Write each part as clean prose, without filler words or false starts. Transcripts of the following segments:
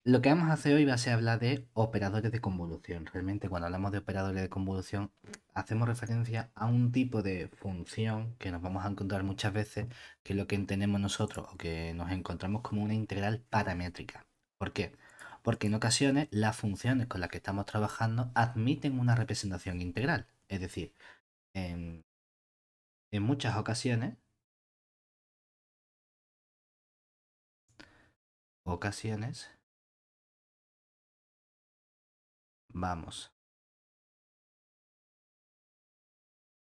Lo que vamos a hacer hoy va a ser hablar de operadores de convolución. Realmente cuando hablamos de operadores de convolución hacemos referencia a un tipo de función que nos vamos a encontrar muchas veces, que es lo que entendemos nosotros o que nos encontramos como una integral paramétrica. ¿Por qué? Porque en ocasiones las funciones con las que estamos trabajando admiten una representación integral. Es decir, en, en muchas ocasiones vamos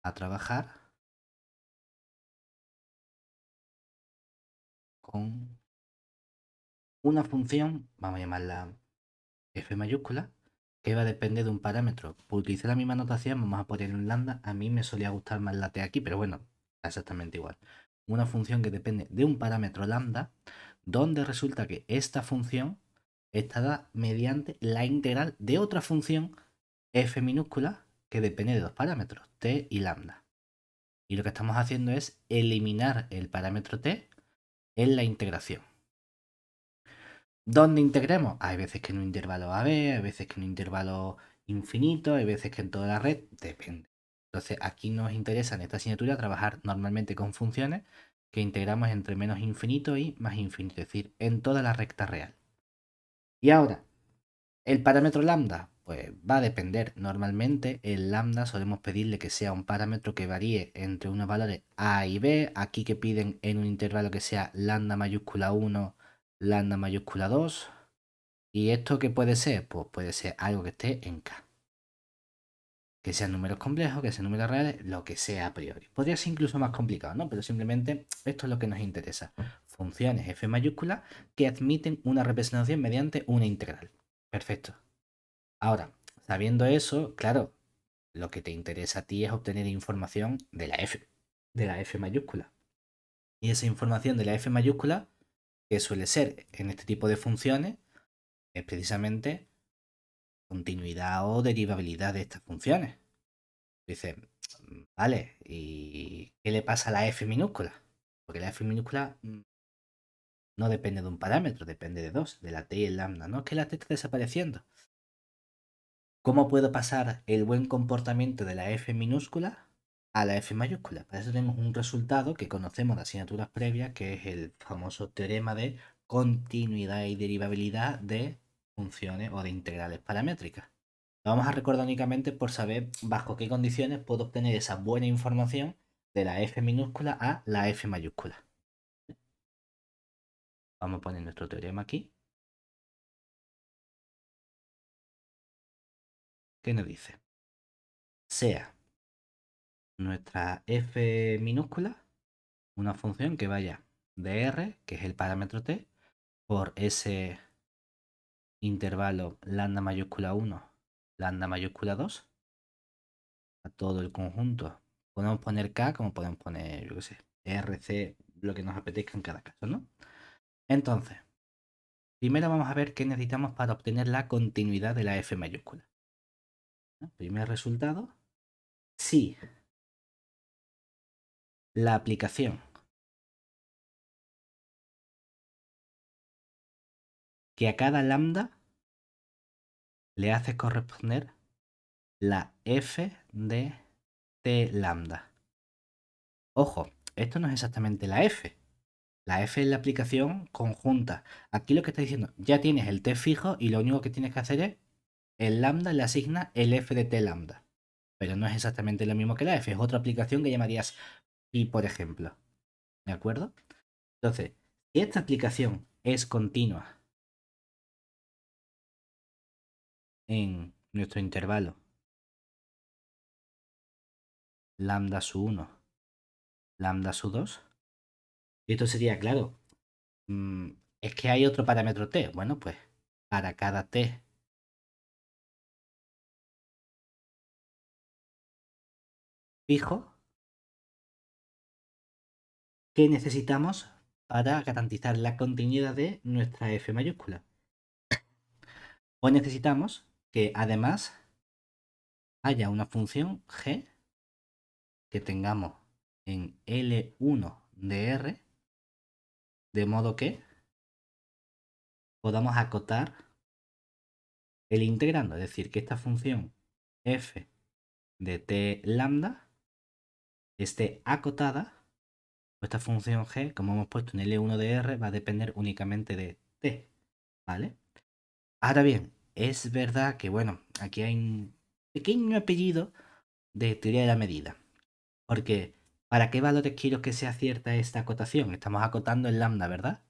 a trabajar con una función, vamos a llamarla f mayúscula, que va a depender de un parámetro. Por utilizar la misma notación, vamos a poner un lambda. A mí me solía gustar más la t aquí, pero bueno, exactamente igual. Una función que depende de un parámetro lambda, donde resulta que esta función está dada mediante la integral de otra función f minúscula que depende de dos parámetros, t y lambda. Y lo que estamos haciendo es eliminar el parámetro t en la integración. ¿Dónde integremos? Hay veces que en un intervalo AB, hay veces que en un intervalo infinito, hay veces que en toda la red, depende. Entonces aquí nos interesa en esta asignatura trabajar normalmente con funciones que integramos entre menos infinito y más infinito, es decir, en toda la recta real. Y ahora, el parámetro lambda, pues va a depender. Normalmente el lambda solemos pedirle que sea un parámetro que varíe entre unos valores A y B. Aquí que piden en un intervalo que sea lambda mayúscula 1, lambda mayúscula 2. ¿Y esto qué puede ser? Pues puede ser algo que esté en K. Que sean números complejos, que sean números reales, lo que sea a priori. Podría ser incluso más complicado, ¿no? Pero simplemente esto es lo que nos interesa. Funciones f mayúscula que admiten una representación mediante una integral. Perfecto. Ahora, sabiendo eso, claro, lo que te interesa a ti es obtener información de la f mayúscula. Y esa información de la f mayúscula, que suele ser en este tipo de funciones, es precisamente continuidad o derivabilidad de estas funciones. Dice, vale, ¿y qué le pasa a la f minúscula? Porque la f minúscula no depende de un parámetro, depende de dos, de la t y el lambda. No es que la t está desapareciendo. ¿Cómo puedo pasar el buen comportamiento de la f minúscula a la f mayúscula? Para eso tenemos un resultado que conocemos de asignaturas previas, que es el famoso teorema de continuidad y derivabilidad de funciones o de integrales paramétricas. Lo vamos a recordar únicamente por saber bajo qué condiciones puedo obtener esa buena información de la f minúscula a la f mayúscula. Vamos a poner nuestro teorema aquí. ¿Qué nos dice? Sea nuestra f minúscula una función que vaya de r, que es el parámetro t, por ese intervalo lambda mayúscula 1, lambda mayúscula 2, a todo el conjunto. Podemos poner k como podemos poner, yo qué sé, r, c, lo que nos apetezca en cada caso, ¿no? Entonces, primero vamos a ver qué necesitamos para obtener la continuidad de la f mayúscula. ¿No? Primer resultado, si la aplicación que a cada lambda le hace corresponder la f de t lambda. Ojo, esto no es exactamente la f. La f es la aplicación conjunta. Aquí lo que está diciendo, ya tienes el t fijo y lo único que tienes que hacer es el lambda le asigna el f de t lambda. Pero no es exactamente lo mismo que la f, es otra aplicación que llamarías pi, por ejemplo. ¿De acuerdo? Entonces, si esta aplicación es continua en nuestro intervalo lambda su 1, lambda su 2, y esto sería, claro, es que hay otro parámetro t. Bueno, pues para cada t fijo, ¿qué necesitamos para garantizar la continuidad de nuestra f mayúscula? Pues necesitamos que además haya una función g que tengamos en L1 de R, de modo que podamos acotar el integrando. Es decir, que esta función f de t lambda esté acotada. Esta función g, como hemos puesto en L1 de R, va a depender únicamente de t, ¿vale? Ahora bien, es verdad que, bueno, aquí hay un pequeño apellido de teoría de la medida. Porque, ¿para qué valores quiero que sea cierta esta acotación? Estamos acotando el lambda, ¿verdad?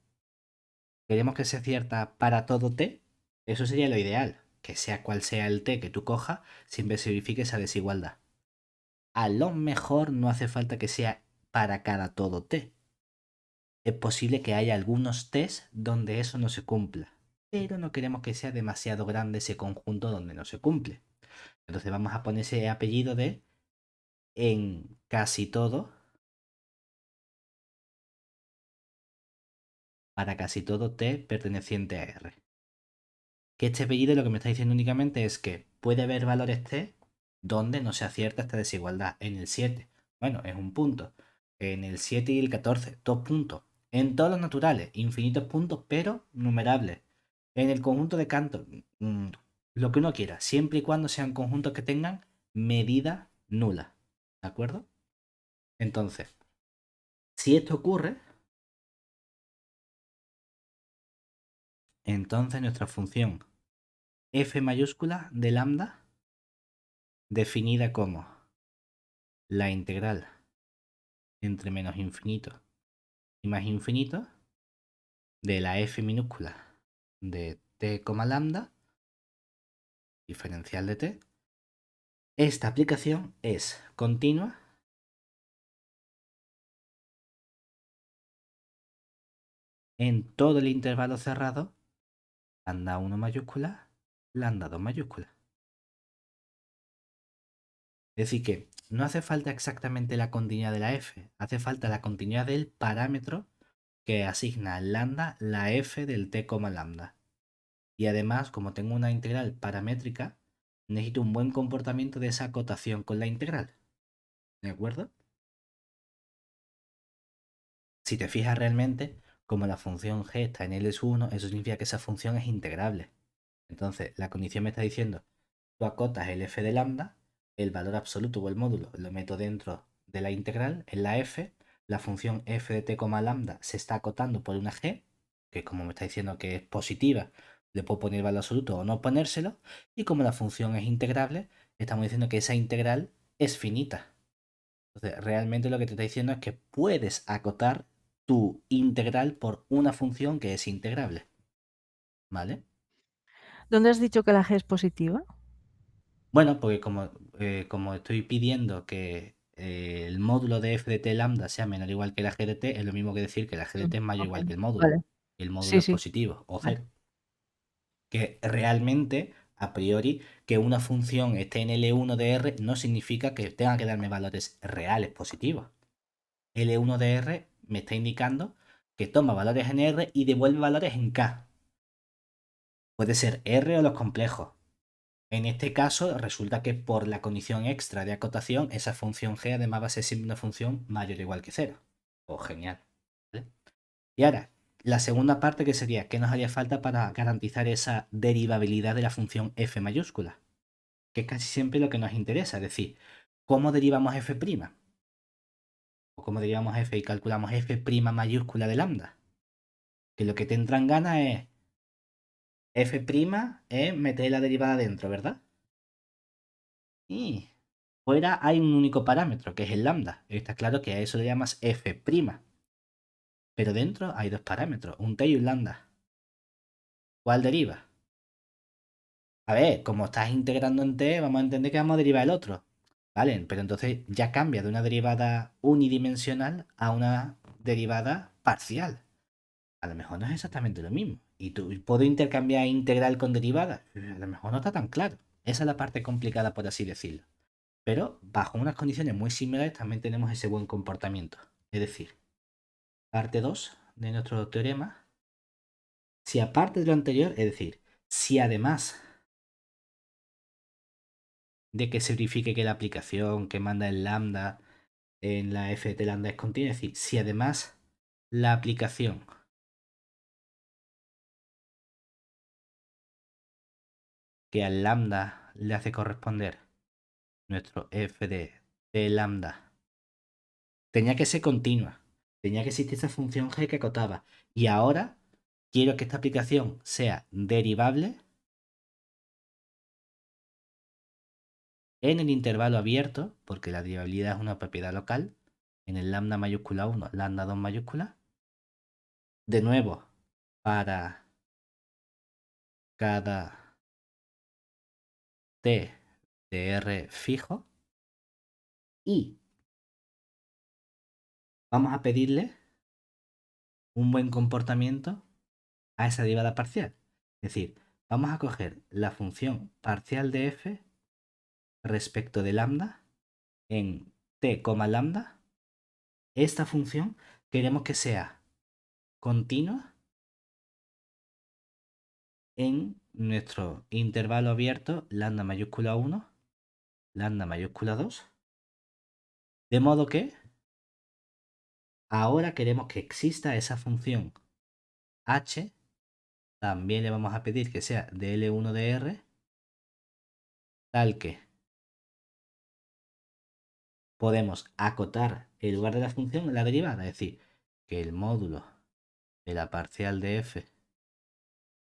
Queremos que sea cierta para todo t. Eso sería lo ideal, que sea cual sea el t que tú cojas, siempre se verifique esa desigualdad. A lo mejor no hace falta que sea para cada todo t. Es posible que haya algunos test donde eso no se cumpla, pero no queremos que sea demasiado grande ese conjunto donde no se cumple. Entonces vamos a poner ese apellido de en casi todo, para casi todo t perteneciente a R. Que este apellido lo que me está diciendo únicamente es que puede haber valores t donde no se acierta esta desigualdad. En el 7, bueno, es un punto. En el 7 y el 14, 2 puntos. En todos los naturales, infinitos puntos, pero numerables. En el conjunto de Cantor, lo que uno quiera, siempre y cuando sean conjuntos que tengan medida nula. ¿De acuerdo? Entonces, si esto ocurre, entonces nuestra función f mayúscula de lambda, definida como la integral entre menos infinito y más infinito de la f minúscula de t, lambda, diferencial de t. Esta aplicación es continua en todo el intervalo cerrado lambda 1 mayúscula, lambda 2 mayúscula. Es decir que no hace falta exactamente la continuidad de la f, hace falta la continuidad del parámetro que asigna al lambda la f del t, lambda. Y además, como tengo una integral paramétrica, necesito un buen comportamiento de esa acotación con la integral. ¿De acuerdo? Si te fijas realmente, como la función g está en L1, eso significa que esa función es integrable. Entonces, la condición me está diciendo, tú acotas el f de lambda, el valor absoluto o el módulo lo meto dentro de la integral, en la f, la función f de t, lambda se está acotando por una g, que como me está diciendo que es positiva, le puedo poner valor absoluto o no ponérselo, y como la función es integrable, estamos diciendo que esa integral es finita. Entonces, realmente lo que te está diciendo es que puedes acotar tu integral por una función que es integrable. ¿Vale? ¿Dónde has dicho que la G es positiva? Bueno, porque como estoy pidiendo que el módulo de f de t lambda sea menor o igual que la g de t, es lo mismo que decir que la g de t es mayor o Ok, igual que el módulo. vale. Y el módulo Sí, es sí. positivo, o Vale. cero. Que realmente, a priori, que una función esté en L1 de R no significa que tenga que darme valores reales positivos. L1 de R me está indicando que toma valores en R y devuelve valores en K. Puede ser R o los complejos. En este caso, resulta que por la condición extra de acotación, esa función g además va a ser siempre una función mayor o igual que cero. Oh, genial. ¿Vale? Y ahora, la segunda parte que sería, ¿qué nos haría falta para garantizar esa derivabilidad de la función f mayúscula? Que es casi siempre lo que nos interesa, es decir, ¿cómo derivamos f'? O cómo derivamos f y calculamos f' mayúscula de lambda. Que lo que tendrán ganas es f' es meter la derivada dentro, ¿verdad? Y fuera hay un único parámetro, que es el lambda. Está claro que a eso le llamas f'. Pero dentro hay dos parámetros, un t y un lambda. ¿Cuál deriva? A ver, como estás integrando en t, vamos a entender que vamos a derivar el otro. ¿Vale? Pero entonces ya cambia de una derivada unidimensional a una derivada parcial. A lo mejor no es exactamente lo mismo. ¿Y tú puedo intercambiar integral con derivada? A lo mejor no está tan claro. Esa es la parte complicada, por así decirlo. Pero bajo unas condiciones muy similares también tenemos ese buen comportamiento. Es decir, parte 2 de nuestro teorema, si aparte de lo anterior, es decir, si además de que se verifique que la aplicación que manda el lambda en la f de lambda es continua, es decir, si además la aplicación que al lambda le hace corresponder nuestro f de t lambda, tenía que ser continua. Tenía que existir esa función g que acotaba. Y ahora quiero que esta aplicación sea derivable en el intervalo abierto, porque la derivabilidad es una propiedad local, en el lambda mayúscula 1, lambda 2 mayúscula. De nuevo, para cada t de r fijo. Y vamos a pedirle un buen comportamiento a esa derivada parcial. Es decir, vamos a coger la función parcial de f respecto de lambda en t, lambda. Esta función queremos que sea continua en nuestro intervalo abierto lambda mayúscula 1, lambda mayúscula 2. De modo que ahora queremos que exista esa función h. También le vamos a pedir que sea de L1 de R, tal que podemos acotar el lugar de la función en la derivada, es decir, que el módulo de la parcial de f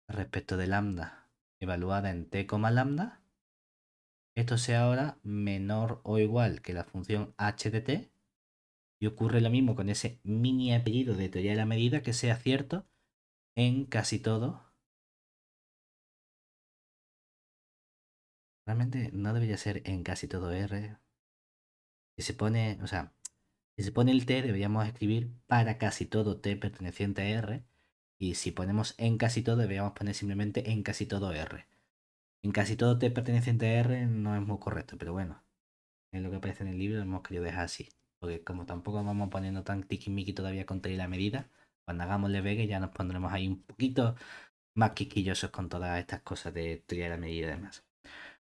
respecto de lambda evaluada en t, lambda, esto sea ahora menor o igual que la función h de t, y ocurre lo mismo con ese mini apellido de teoría de la medida, que sea cierto en casi todo. Realmente no debería ser en casi todo R. Si se pone, o sea, si se pone el t, deberíamos escribir para casi todo t perteneciente a R. Y si ponemos en casi todo, deberíamos poner simplemente en casi todo R. En casi todo t perteneciente a R no es muy correcto, pero bueno, es lo que aparece en el libro, lo hemos querido dejar así. Porque como tampoco vamos poniendo tan tiquismiqui todavía con teoría de la medida, cuando hagamos el Vega ya nos pondremos ahí un poquito más quisquillosos con todas estas cosas de teoría de la medida y demás.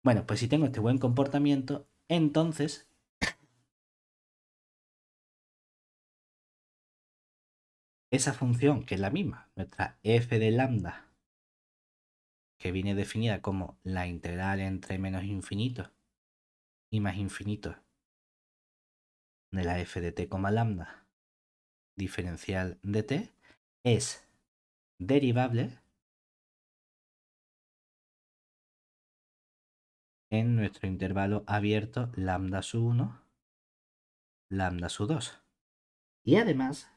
Bueno, pues si tengo este buen comportamiento, entonces esa función, que es la misma, nuestra f de lambda, que viene definida como la integral entre menos infinito y más infinito de la f de t, lambda diferencial de t, es derivable en nuestro intervalo abierto lambda sub 1, lambda sub 2. Y además,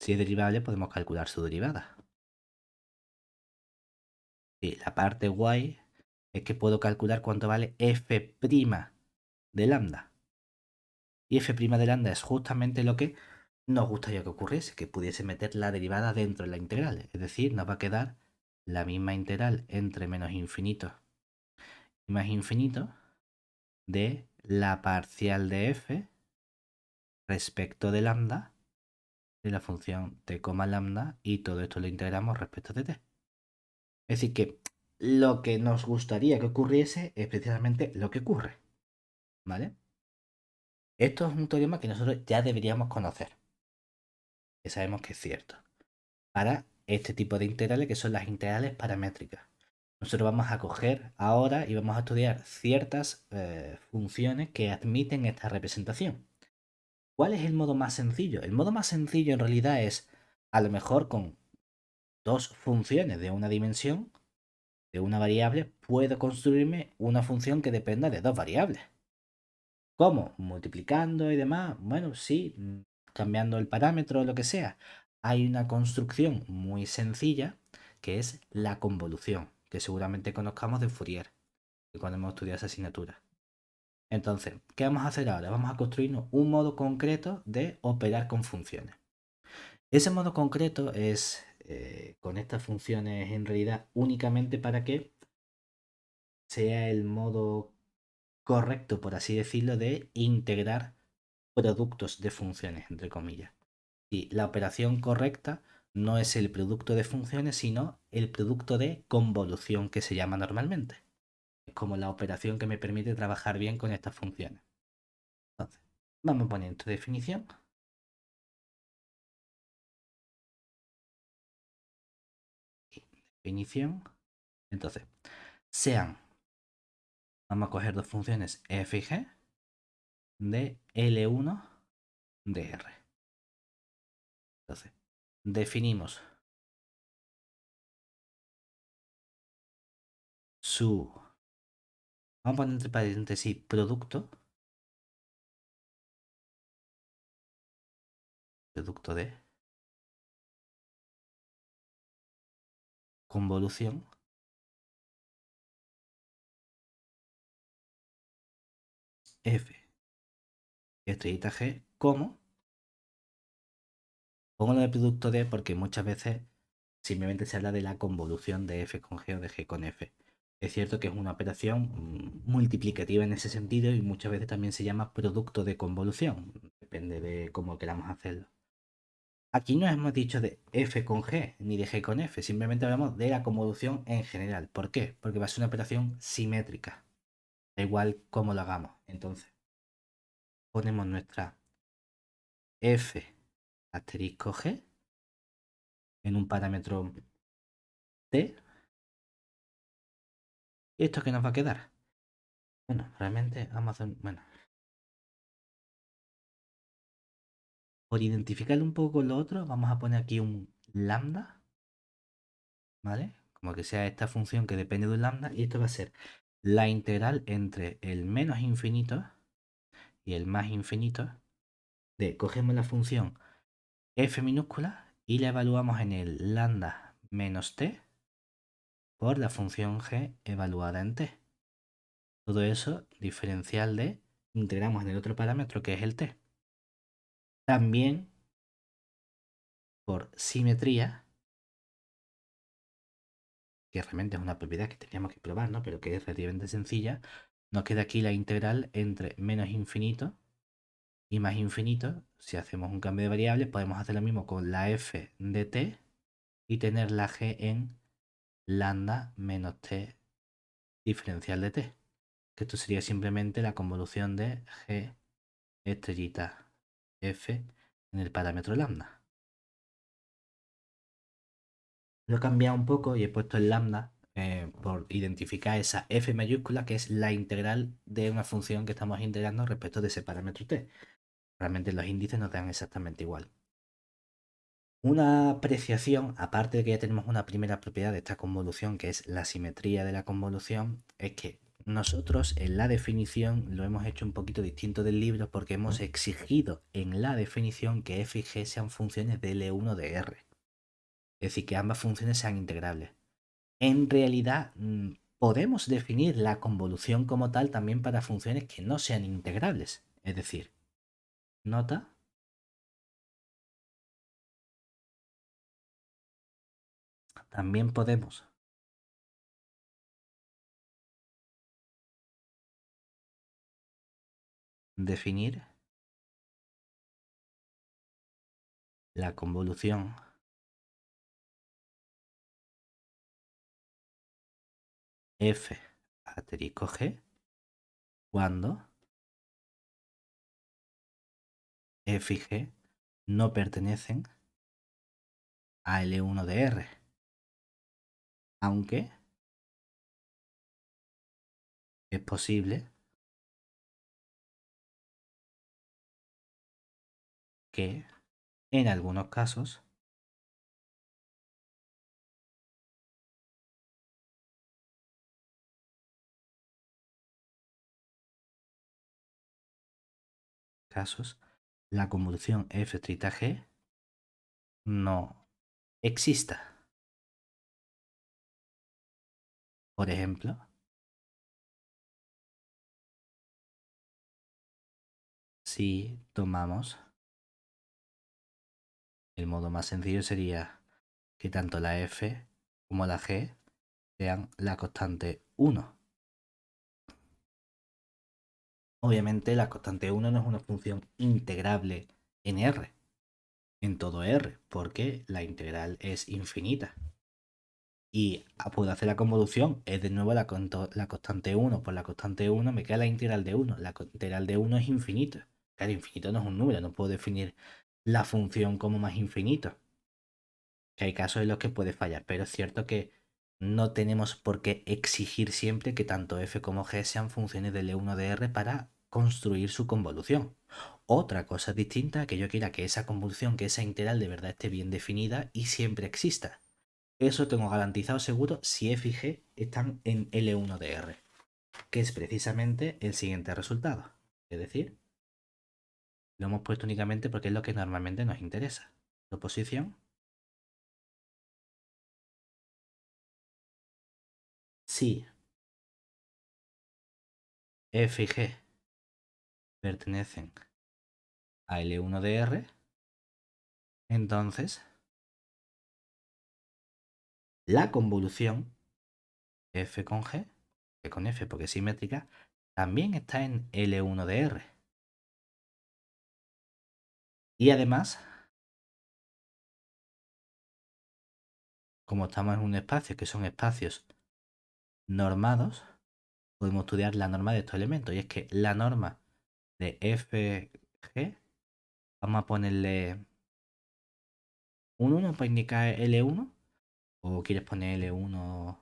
si es derivable, podemos calcular su derivada. Y la parte guay es que puedo calcular cuánto vale f' de lambda. Y f' de lambda es justamente lo que nos gustaría que ocurriese, que pudiese meter la derivada dentro de la integral. Es decir, nos va a quedar la misma integral entre menos infinito y más infinito de la parcial de f respecto de lambda de la función t, lambda, y todo esto lo integramos respecto de t. Es decir, que lo que nos gustaría que ocurriese es precisamente lo que ocurre. ¿Vale? Esto es un teorema que nosotros ya deberíamos conocer, que sabemos que es cierto, para este tipo de integrales, que son las integrales paramétricas. Nosotros vamos a coger ahora y vamos a estudiar ciertas funciones que admiten esta representación. ¿Cuál es el modo más sencillo? El modo más sencillo en realidad es, a lo mejor con dos funciones de una dimensión, de una variable, puedo construirme una función que dependa de dos variables. ¿Cómo? Multiplicando y demás. Bueno, sí, cambiando el parámetro o lo que sea. Hay una construcción muy sencilla que es la convolución, que seguramente conozcamos de Fourier, de cuando hemos estudiado esa asignatura. Entonces, ¿qué vamos a hacer ahora? Vamos a construirnos un modo concreto de operar con funciones. Ese modo concreto es con estas funciones en realidad únicamente para que sea el modo correcto, por así decirlo, de integrar productos de funciones, entre comillas. Y la operación correcta no es el producto de funciones, sino el producto de convolución, que se llama normalmente. Es como la operación que me permite trabajar bien con estas funciones. Entonces, vamos a poner tu definición. Definición Entonces, sean, vamos a coger dos funciones f y g de L1 de R. Entonces, definimos su, vamos a poner entre paréntesis, producto de convolución f estrellita g como, pongo lo de producto de porque muchas veces simplemente se habla de la convolución de f con g o de g con f. Es cierto que es una operación multiplicativa en ese sentido y muchas veces también se llama producto de convolución, depende de cómo queramos hacerlo. Aquí no hemos dicho de f con g ni de g con f, simplemente hablamos de la convolución en general. ¿Por qué? Porque va a ser una operación simétrica, da igual cómo lo hagamos. Entonces, ponemos nuestra f asterisco g en un parámetro t. ¿Y esto qué nos va a quedar? Bueno, realmente vamos a hacer, bueno, por identificar un poco con lo otro, vamos a poner aquí un lambda, ¿vale? Como que sea esta función que depende de un lambda, y esto va a ser la integral entre el menos infinito y el más infinito de cogemos la función f minúscula y la evaluamos en el lambda menos t por la función g evaluada en t. Todo eso diferencial de integramos en el otro parámetro que es el t. También por simetría, que realmente es una propiedad que teníamos que probar, ¿no? Pero que es relativamente sencilla, nos queda aquí la integral entre menos infinito y más infinito. Si hacemos un cambio de variables, podemos hacer lo mismo con la f de t y tener la g en lambda menos t diferencial de t. Que esto sería simplemente la convolución de g estrellita f en el parámetro lambda. Lo he cambiado un poco y he puesto el lambda por identificar esa f mayúscula que es la integral de una función que estamos integrando respecto de ese parámetro t. Realmente los índices nos dan exactamente igual. Una apreciación, aparte de que ya tenemos una primera propiedad de esta convolución, que es la simetría de la convolución, es que nosotros en la definición lo hemos hecho un poquito distinto del libro porque hemos exigido en la definición que f y g sean funciones de L1 de R. Es decir, que ambas funciones sean integrables. En realidad, podemos definir la convolución como tal también para funciones que no sean integrables. Es decir, nota, también podemos definir la convolución f asterisco g cuando f y g no pertenecen a L1 de R, aunque es posible que en algunos casos la convolución f estricta g no exista. Por ejemplo, si tomamos el modo más sencillo sería que tanto la f como la g sean la constante 1. Obviamente la constante 1 no es una función integrable en R, en todo R, porque la integral es infinita. Y puedo hacer la convolución, es de nuevo la constante 1 por la constante 1, me queda la integral de 1. La integral de 1 es infinito. Claro, infinito no es un número, no puedo definir la función como más infinito. Que hay casos en los que puede fallar, pero es cierto que no tenemos por qué exigir siempre que tanto f como g sean funciones del E1 de R para construir su convolución. Otra cosa distinta que yo quiera que esa convolución, que esa integral de verdad esté bien definida y siempre exista. Eso tengo garantizado seguro si f y g están en L1 de R, que es precisamente el siguiente resultado. Es decir, lo hemos puesto únicamente porque es lo que normalmente nos interesa. Proposición. Si f y g pertenecen a L1 de R, entonces la convolución f con g, g con f porque es simétrica, también está en L1 de R. Y además, como estamos en un espacio que son espacios normados, podemos estudiar la norma de estos elementos. Y es que la norma de fg, vamos a ponerle un 1 para indicar L1, o quieres poner L1.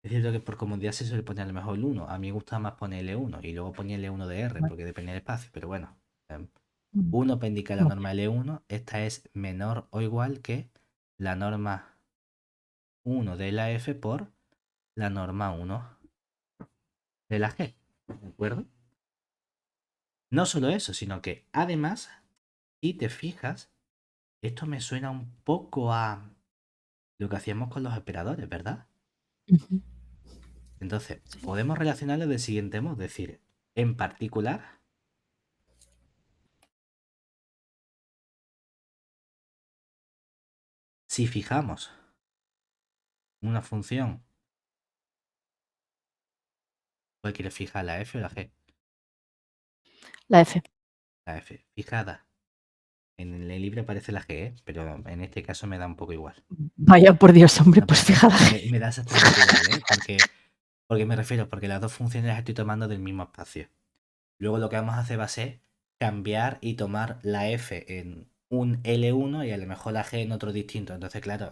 Es cierto que por comodidad se suele poner a lo mejor el 1. A mí me gusta más poner L1 y luego poner L1 de R, Vale. porque depende del espacio. Pero bueno, 1 Mm, para indicar la muy norma L1. Esta es menor o igual que la norma 1 de la F por la norma 1 de la G. ¿De acuerdo? No solo eso, sino que además, si te fijas, esto me suena un poco a lo que hacíamos con los operadores, ¿verdad? bien. Ujú. Entonces, Sí. podemos relacionarlo del siguiente modo, es decir, en particular, si fijamos una función, ¿cuál quieres fijar, la f o la g? La F. La f, fijada. En el libro aparece la g, pero en este caso me da un poco igual. Vaya por Dios, hombre, No, pues pero fíjala. me da exactamente igual, ¿eh? Porque me refiero, porque las dos funciones las estoy tomando del mismo espacio. Luego lo que vamos a hacer va a ser cambiar y tomar la f en un L1 y a lo mejor la g en otro distinto. Entonces, claro,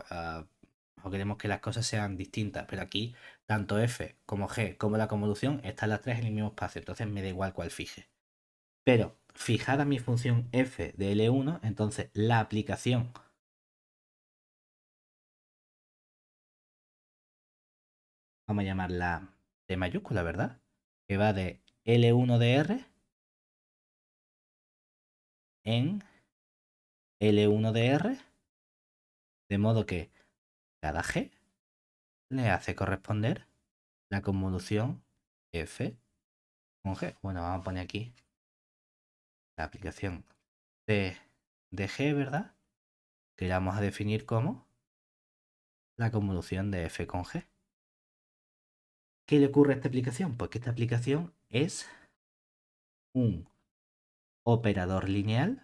o queremos que las cosas sean distintas, pero aquí tanto f como g como la convolución están las tres en el mismo espacio. Entonces me da igual cuál fije. Pero fijada mi función f de L1, entonces la aplicación, vamos a llamarla de mayúscula, ¿verdad? Que va de L1 de R en L1 de R, de modo que cada G le hace corresponder la convolución F con G. Bueno, vamos a poner aquí la aplicación de G, ¿verdad? Que la vamos a definir como la convolución de F con G. ¿Qué le ocurre a esta aplicación? Pues que esta aplicación es un operador lineal.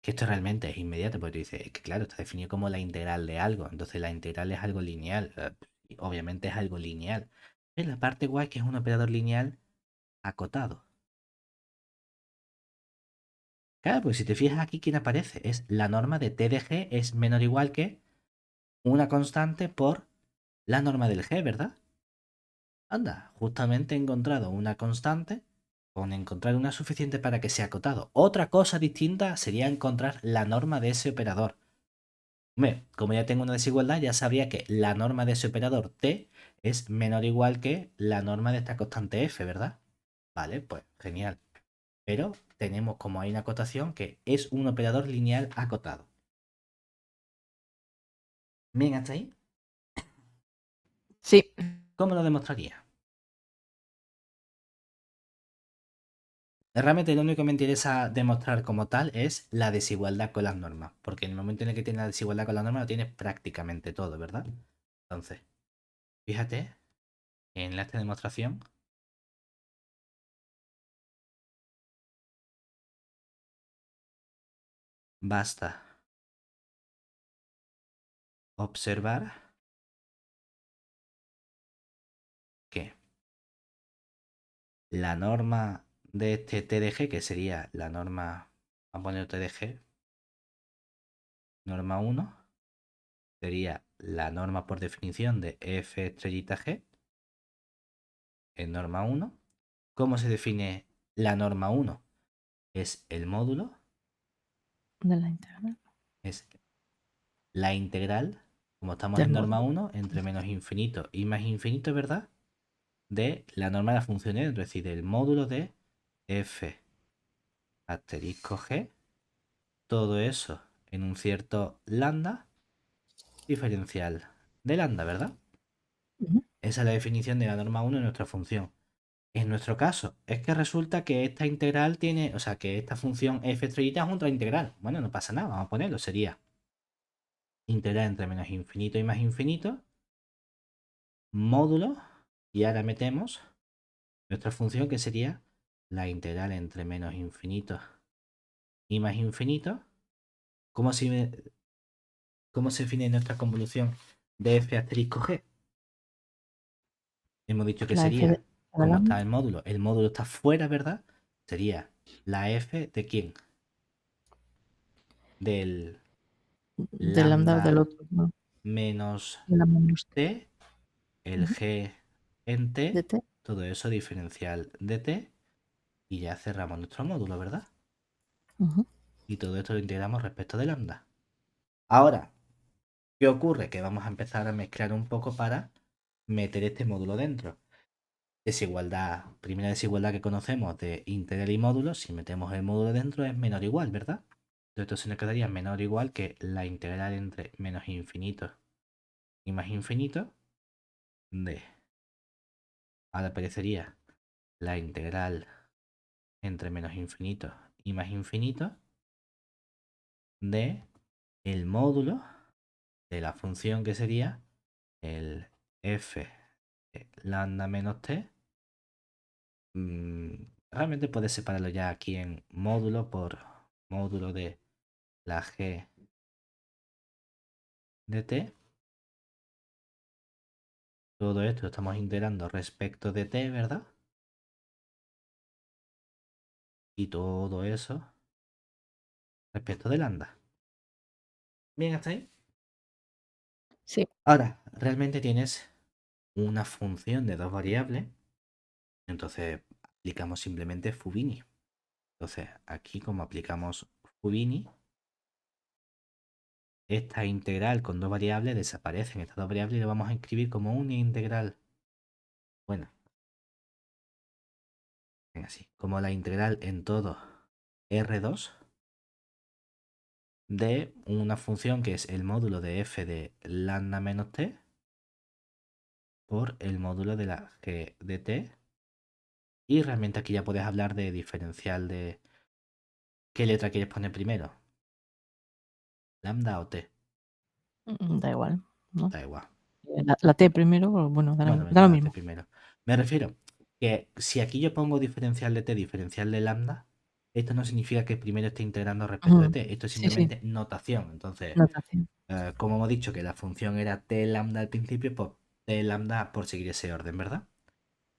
Que esto realmente es inmediato, porque tú dices, es que claro, está definido como la integral de algo. Entonces la integral es algo lineal. Y obviamente es algo lineal. Pero la parte guay es que es un operador lineal acotado. Claro, pues si te fijas aquí, ¿quién aparece? Es la norma de T de G es menor o igual que una constante por la norma del G, ¿verdad? Anda, justamente he encontrado una constante con encontrar una suficiente para que sea acotado. Otra cosa distinta sería encontrar la norma de ese operador. Hombre, como ya tengo una desigualdad, ya sabría que la norma de ese operador T es menor o igual que la norma de esta constante F, ¿verdad? Vale, pues genial. Pero tenemos como hay una acotación que es un operador lineal acotado. Bien, hasta ahí. Sí. ¿Cómo lo demostraría? Realmente lo único que me interesa demostrar como tal es la desigualdad con las normas, porque en el momento en el que tienes la desigualdad con las normas lo tienes prácticamente todo, ¿verdad? Entonces, fíjate, en esta demostración basta observar que la norma de este TDG, que sería la norma a poner T de G, norma 1, sería la norma por definición de F estrellita G en norma 1. ¿Cómo se define la norma 1? Es el módulo, De la integral. es la integral, como estamos Del en norma módulo. 1, entre menos infinito y más infinito, ¿verdad? De la norma de la función es decir, del módulo de F asterisco G, todo eso en un cierto lambda diferencial de lambda, ¿verdad? Ujú. Esa es la definición de la norma 1 de nuestra función. En nuestro caso, es que resulta que esta integral tiene, o sea, que esta función f estrellita es otra integral. Bueno, no pasa nada, vamos a ponerlo. Sería integral entre menos infinito y más infinito, módulo, y ahora metemos nuestra función que sería la integral entre menos infinito y más infinito. ¿Cómo se define nuestra convolución de f asterisco g? Hemos dicho que La f de sería, la como está lambda el módulo está fuera, ¿verdad? Sería la f de quién? Del del lambda del lambda otro, ¿no? menos De la menos t. t, el Ujú. g en De t, t. todo eso diferencial de t, y ya cerramos nuestro módulo, ¿verdad? Ujú. Y todo esto lo integramos respecto de lambda. Ahora, ¿qué ocurre? Que vamos a empezar a mezclar un poco para meter este módulo dentro. Desigualdad, primera desigualdad que conocemos de integral y módulo, si metemos el módulo dentro es menor o igual, ¿verdad? Entonces se nos quedaría menor o igual que la integral entre menos infinito y más infinito de. Ahora aparecería la integral entre menos infinito y más infinito de el módulo de la función que sería el f de lambda menos t. Realmente puedes separarlo ya aquí en módulo por módulo de la g de t. Todo esto lo estamos integrando respecto de t, ¿verdad? Y todo eso respecto de lambda. Bien, hasta ahí. Sí. Ahora, realmente tienes una función de dos variables, entonces aplicamos simplemente Fubini. Entonces, aquí como aplicamos Fubini, esta integral con dos variables desaparecen. Estas dos variables lo vamos a escribir como una integral. Bueno, venga, así. Como la integral en todo R2 de una función que es el módulo de f de lambda menos t por el módulo de la g de t. Y realmente aquí ya puedes hablar de diferencial de qué letra quieres poner primero, lambda o t. Da igual, ¿no? Da igual. La t primero, bueno, Bueno, da lo venga, la t mismo. primero. Me refiero que si aquí yo pongo diferencial de t, diferencial de lambda, esto no significa que primero esté integrando respecto de Ujú. t. Esto es Sí, sí, simplemente notación. Entonces, notación. como hemos dicho que la función era t lambda al principio, pues t lambda por seguir ese orden, ¿verdad?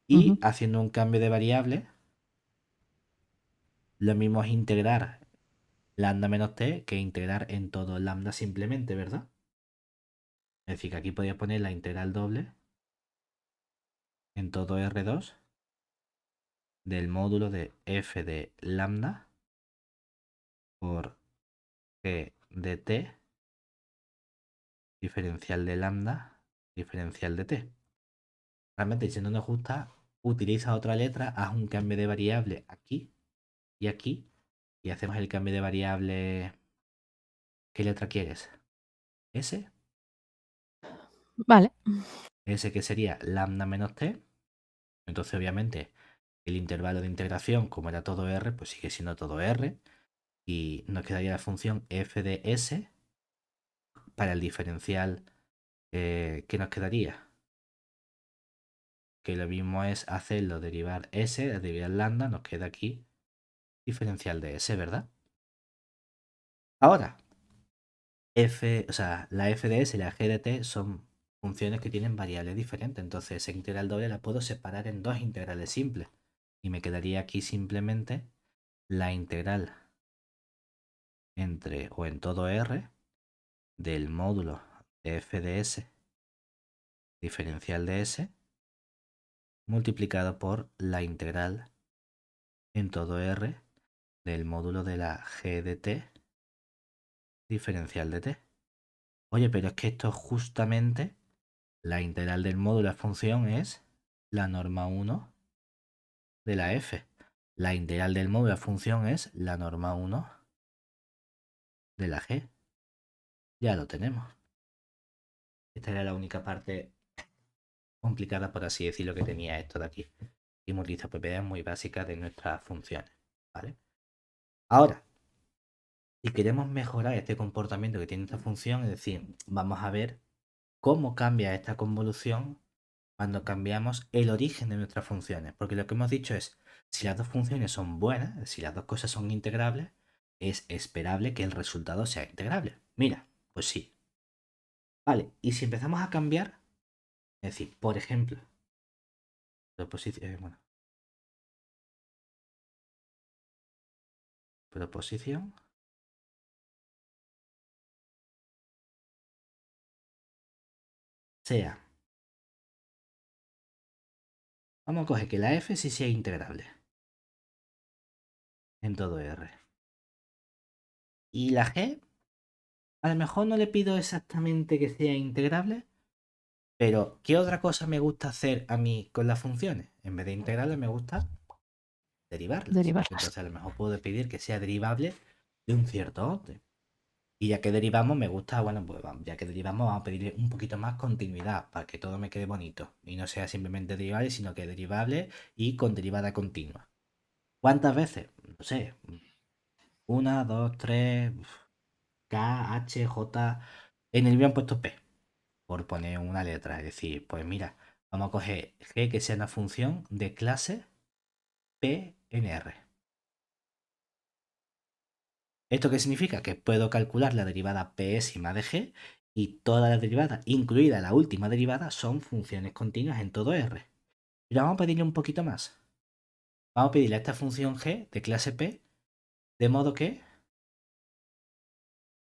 Y Ujú. haciendo un cambio de variable, lo mismo es integrar lambda menos t que integrar en todo lambda simplemente, ¿verdad? Es decir, que aquí podría poner la integral doble en todo R2 del módulo de f de lambda por g de t, diferencial de lambda, diferencial de t. Realmente, si no nos gusta, utiliza otra letra, haz un cambio de variable aquí y aquí, y hacemos el cambio de variable. ¿Qué letra quieres? S, Vale. S que sería lambda menos t. Entonces, obviamente, el intervalo de integración, como era todo R, pues sigue siendo todo R. Y nos quedaría la función f de s para el diferencial que nos quedaría. Que lo mismo es hacerlo derivar s, derivar lambda, nos queda aquí diferencial de s, ¿verdad? Ahora, o sea, la f de s y la g de t son funciones que tienen variables diferentes. Entonces, esa integral doble la puedo separar en dos integrales simples. Y me quedaría aquí simplemente la integral entre o en todo R del módulo de f de s diferencial de s multiplicado por la integral en todo R del módulo de la g de t diferencial de t. Oye, pero es que esto justamente la integral del módulo de la función es la norma 1 de la f. La integral del módulo de la función es la norma 1 de la g. Ya lo tenemos. Esta era la única parte complicada, por así decirlo, que tenía esto de aquí. Y utiliza propiedades muy básicas de nuestras funciones. ¿Vale? Ahora, si queremos mejorar este comportamiento que tiene esta función, es decir, vamos a ver cómo cambia esta convolución cuando cambiamos el origen de nuestras funciones. Porque lo que hemos dicho es, si las dos funciones son buenas, si las dos cosas son integrables, es esperable que el resultado sea integrable. Mira, pues sí. Vale, y si empezamos a cambiar, es decir, por ejemplo, proposición, proposición sea, vamos a coger que la f sí sea integrable en todo R. Y la g, a lo mejor no le pido exactamente que sea integrable, pero ¿qué otra cosa me gusta hacer a mí con las funciones? En vez de integrarlas, me gusta derivarlas. Derivarlas. Entonces a lo mejor puedo pedir que sea derivable de un cierto orden. Y ya que derivamos, me gusta, bueno, pues ya que derivamos, vamos a pedirle un poquito más continuidad para que todo me quede bonito. Y no sea simplemente derivable, sino que derivable y con derivada continua. ¿Cuántas veces? No sé. Una, dos, tres, K, H, J. En el libro han puesto P, por poner una letra. Es decir, pues mira, vamos a coger G que sea una función de clase P en R. ¿Esto qué significa? Que puedo calcular la derivada pésima de G y todas las derivadas, incluida la última derivada, son funciones continuas en todo R. Y vamos a pedirle un poquito más. Vamos a pedirle a esta función G de clase P, de modo que,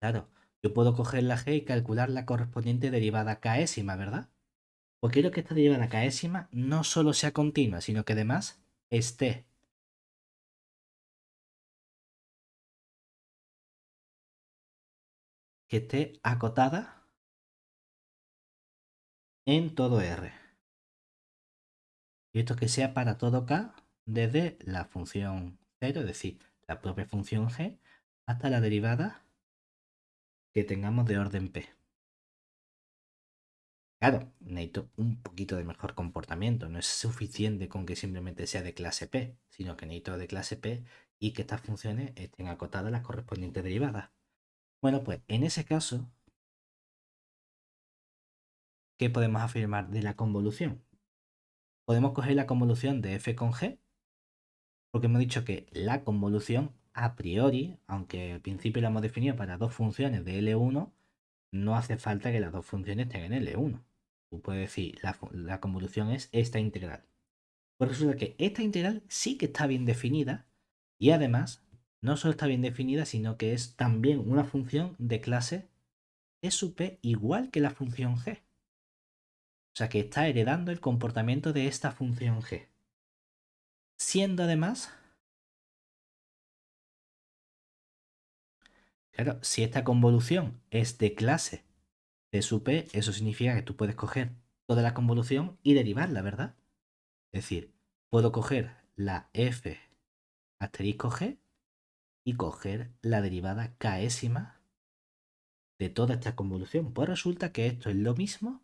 claro, yo puedo coger la G y calcular la correspondiente derivada késima, ¿verdad? Pues quiero que esta derivada késima no solo sea continua, sino que además esté acotada en todo R. Y esto que sea para todo K desde la función 0, es decir, la propia función G, hasta la derivada que tengamos de orden P. Claro, necesito un poquito de mejor comportamiento. No es suficiente con que simplemente sea de clase P, sino que necesito de clase P y que estas funciones estén acotadas a las correspondientes derivadas. Bueno, pues en ese caso, ¿qué podemos afirmar de la convolución? Podemos coger la convolución de f con g, porque hemos dicho que la convolución a priori, aunque al principio la hemos definido para dos funciones de L1, no hace falta que las dos funciones tengan L1. Tú puedes decir, la convolución es esta integral. Pues resulta que esta integral sí que está bien definida y además no solo está bien definida, sino que es también una función de clase E sub p igual que la función g. O sea que está heredando el comportamiento de esta función g. Siendo además, claro, si esta convolución es de clase E sub p, eso significa que tú puedes coger toda la convolución y derivarla, ¿verdad? Es decir, puedo coger la f asterisco g y coger la derivada késima de toda esta convolución. Pues resulta que esto es lo mismo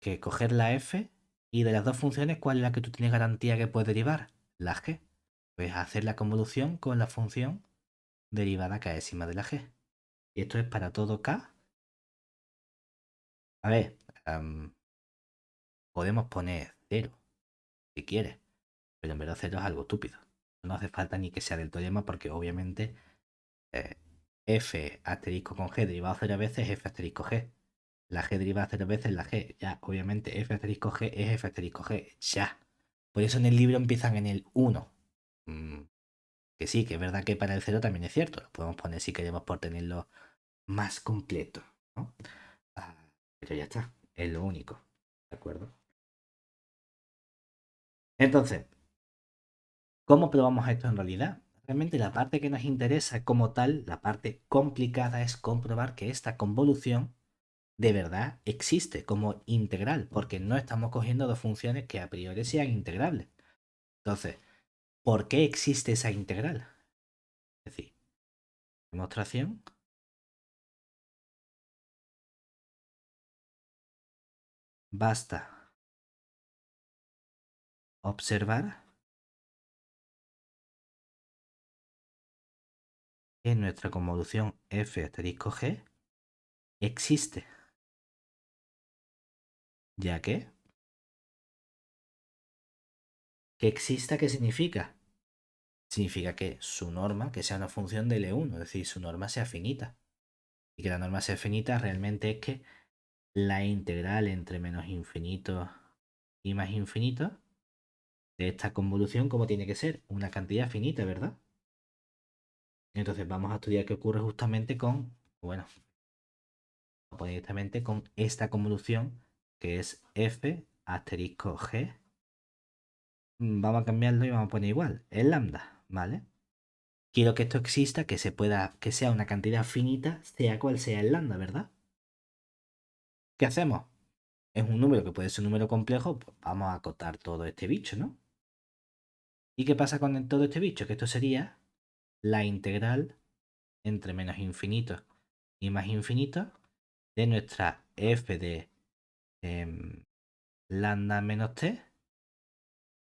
que coger la f y de las dos funciones, ¿cuál es la que tú tienes garantía que puedes derivar? La g. Pues hacer la convolución con la función derivada késima de la g. Y esto es para todo k. A ver, podemos poner 0 si quieres, pero en verdad 0 es algo estúpido. No hace falta ni que sea del teorema porque obviamente eh, f asterisco con g derivado 0 veces es f asterisco g. La g derivada 0 veces la g. Ya, obviamente f asterisco g es f asterisco g. Ya. Por eso en el libro empiezan en el 1. Que sí, que es verdad que para el 0 también es cierto. Lo podemos poner si queremos por tenerlo más completo, ¿no? Pero ya está, es lo único. ¿De acuerdo? Entonces, ¿cómo probamos esto en realidad? Realmente la parte que nos interesa como tal, la parte complicada, es comprobar que esta convolución de verdad existe como integral, porque no estamos cogiendo dos funciones que a priori sean integrables. Entonces, ¿por qué existe esa integral? Es decir, demostración. Basta observar que nuestra convolución f asterisco g existe, ya que exista, ¿qué significa? Significa que su norma, que sea una función de L1, es decir, su norma sea finita. Y que la norma sea finita realmente es que la integral entre menos infinito y más infinito de esta convolución, como tiene que ser, una cantidad finita, ¿verdad? Entonces vamos a estudiar qué ocurre justamente con, bueno, directamente con esta convolución que es f asterisco g. Vamos a cambiarlo y vamos a poner igual, el lambda, ¿vale? Quiero que esto exista, que se pueda, que sea una cantidad finita, sea cual sea el lambda, ¿verdad? ¿Qué hacemos? Es un número que puede ser un número complejo, pues vamos a acotar todo este bicho, ¿no? ¿Y qué pasa con todo este bicho? Que esto sería la integral entre menos infinito y más infinito de nuestra f de lambda menos t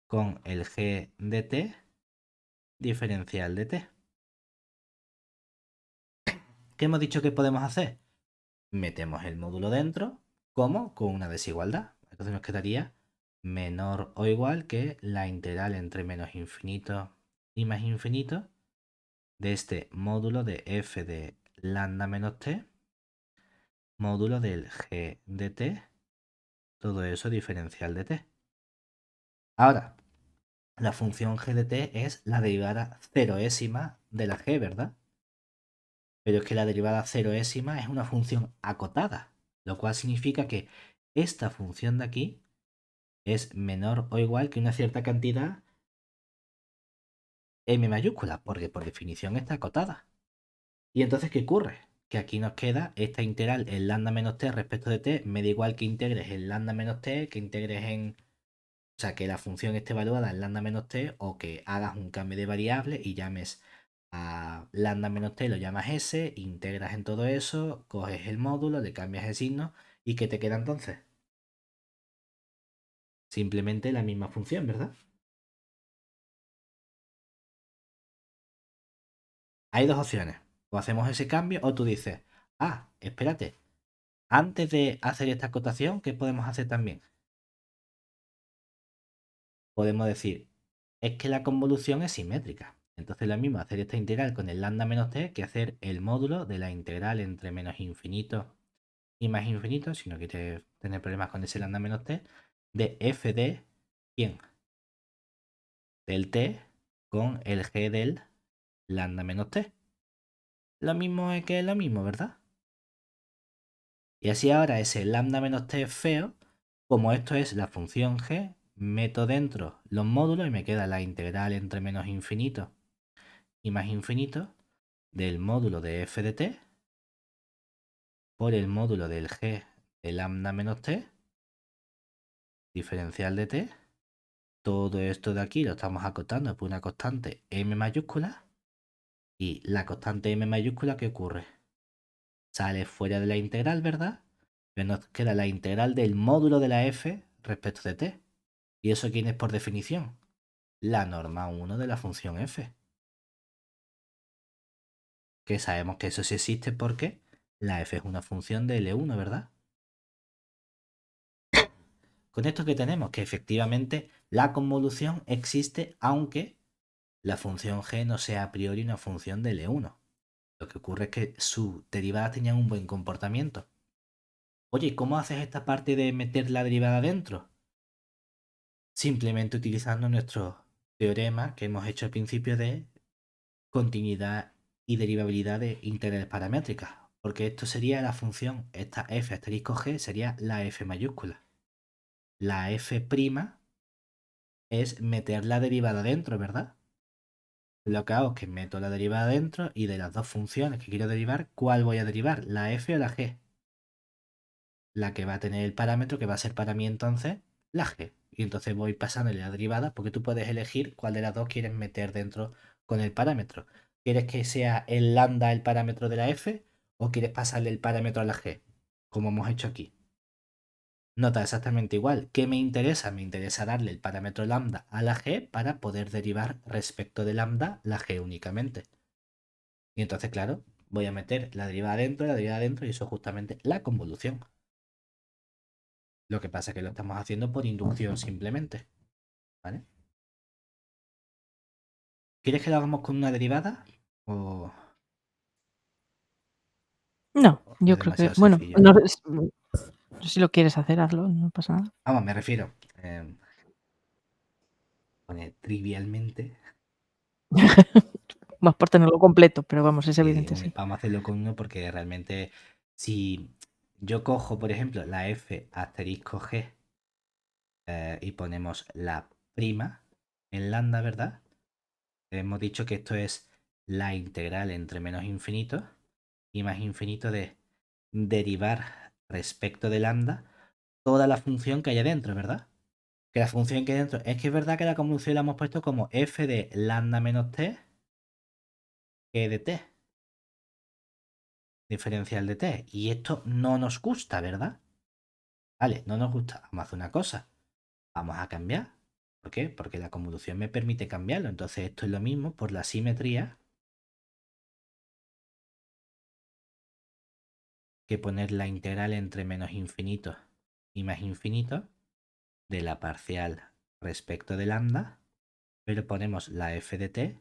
con el g de t diferencial de t. ¿Qué hemos dicho que podemos hacer? Metemos el módulo dentro, como con una desigualdad. Entonces nos quedaría menor o igual que la integral entre menos infinito y más infinito de este módulo de f de lambda menos t, módulo del g de t, todo eso diferencial de t. Ahora, la función g de t es la derivada ceroésima de la g, ¿verdad? Pero es que la derivada ceroésima es una función acotada, lo cual significa que esta función de aquí es menor o igual que una cierta cantidad m mayúscula, porque por definición está acotada. ¿Y entonces qué ocurre? Que aquí nos queda esta integral en lambda menos t respecto de t, me da igual que integres en lambda menos t, que integres en... O sea, que la función esté evaluada en lambda menos t o que hagas un cambio de variable y llames a lambda menos t, lo llamas s, integras en todo eso, coges el módulo, le cambias el signo y ¿qué te queda entonces? Simplemente la misma función, ¿verdad? Hay dos opciones. O hacemos ese cambio o tú dices, ah, espérate, antes de hacer esta acotación, ¿qué podemos hacer también? Podemos decir, es que la convolución es simétrica. Entonces lo mismo hacer esta integral con el lambda menos t que hacer el módulo de la integral entre menos infinito y más infinito, si no quieres tener problemas con ese lambda menos t, de f de ¿quién? Del t con el g del lambda menos t. Lo mismo es que lo mismo, ¿verdad? Y así ahora ese lambda menos t feo, como esto es la función g, meto dentro los módulos y me queda la integral entre menos infinito y más infinito del módulo de f de t por el módulo del g de lambda menos t, diferencial de t. Todo esto de aquí lo estamos acotando por una constante m mayúscula y la constante m mayúscula, ¿qué ocurre? Sale fuera de la integral, ¿verdad? Pero nos queda la integral del módulo de la f respecto de t. ¿Y eso quién es por definición? La norma 1 de la función f. Que sabemos que eso sí existe porque la f es una función de L1, ¿verdad? Con esto que tenemos, que efectivamente la convolución existe aunque la función g no sea a priori una función de L1. Lo que ocurre es que sus derivadas tenían un buen comportamiento. Oye, ¿cómo haces esta parte de meter la derivada dentro? Simplemente utilizando nuestro teorema que hemos hecho al principio de continuidad y derivabilidad de integrales paramétricas, porque esto sería la función, esta f asterisco g sería la f mayúscula. La f' es meter la derivada dentro, ¿verdad? Lo que hago es que meto la derivada dentro y de las dos funciones que quiero derivar, ¿cuál voy a derivar? ¿La f o la g? La que va a tener el parámetro que va a ser para mí entonces la g. Y entonces voy pasándole la derivada porque tú puedes elegir cuál de las dos quieres meter dentro con el parámetro. ¿Quieres que sea el lambda el parámetro de la f o quieres pasarle el parámetro a la g? Como hemos hecho aquí. Nota exactamente igual. ¿Qué me interesa? Me interesa darle el parámetro lambda a la g para poder derivar respecto de lambda la g únicamente. Y entonces, claro, voy a meter la derivada dentro y eso es justamente la convolución. Lo que pasa es que lo estamos haciendo por inducción simplemente. ¿Vale? ¿Quieres que lo hagamos con una derivada? ¿O No, es yo creo que, demasiado bueno, sencillo? no si lo quieres hacer, hazlo, no pasa nada. Vamos, me refiero. Pone trivialmente. Más por tenerlo completo, pero vamos, es evidente, sí. Vamos a hacerlo con uno porque realmente si yo cojo, por ejemplo, la f asterisco g y ponemos la prima en lambda, ¿verdad? Hemos dicho que esto es la integral entre menos infinito y más infinito de derivar respecto de lambda toda la función que haya dentro, ¿verdad? Que la función que hay dentro. Es que es verdad que la convolución la hemos puesto como f de lambda menos t que de t. Diferencial de t. Y esto no nos gusta, ¿verdad? Vale, no nos gusta. Vamos a hacer una cosa. Vamos a cambiar. ¿Por qué? Porque la convolución me permite cambiarlo. Entonces esto es lo mismo por la simetría que poner la integral entre menos infinito y más infinito de la parcial respecto de lambda, pero ponemos la f de t